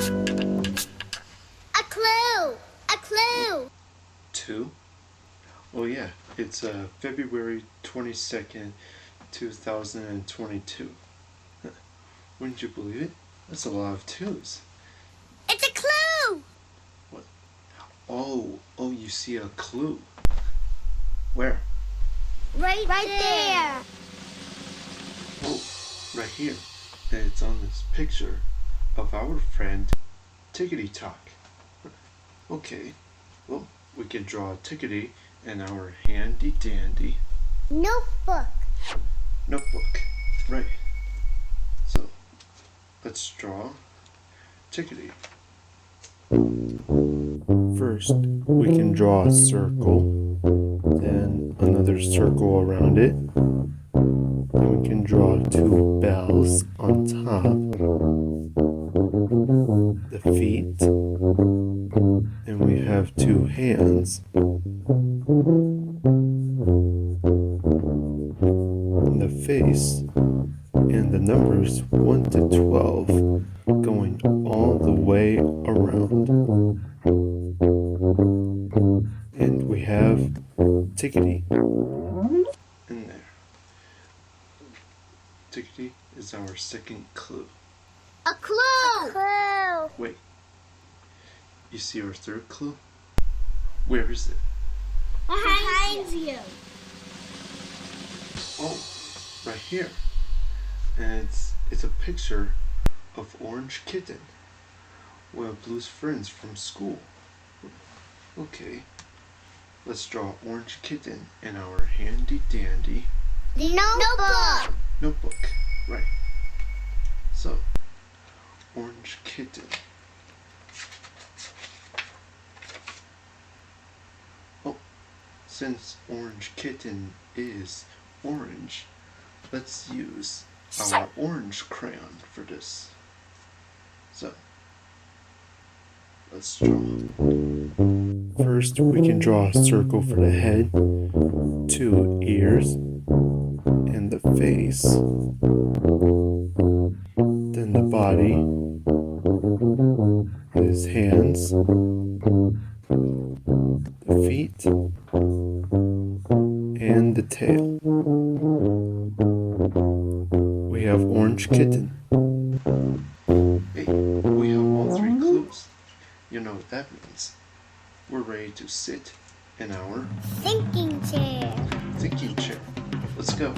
A clue! A clue! 2? Oh yeah, it's February 22nd, 2022. Wouldn't you believe it? That's a lot of 2s. It's a clue! What? Oh, you see a clue. Where? Right there! Oh, right here. And it's on this picture of our friend Tickety Tock. Okay, well, we can draw Tickety in our handy dandy Notebook. notebook. Right. So, let's draw Tickety. First, we can draw a circle, then another circle around it. Then we can draw 2 bells on top, the feet, and we have 2 hands. The face and the numbers 1 to 12 going all the way around. And we have Tickety in there. Tickety is our second clue. A clue! A clue! Wait, you see our third clue? Where is it? Behind you. Oh, right here. And it's a picture of Orange Kitten, one of Blue's friends from school. Okay, let's draw Orange Kitten in our handy dandy Notebook. notebook. Right. So, Orange Kitten. Oh, since Orange Kitten is orange, let's use our orange crayon for this. So, let's draw. First, we can draw a circle for the head, 2 ears, and the face. Then the body, his hands, the feet, and the tail. We have Orange Kitten. Hey, we have all 3 clues. You know what that means. We're ready to sit in our Thinking chair. thinking chair. Let's go.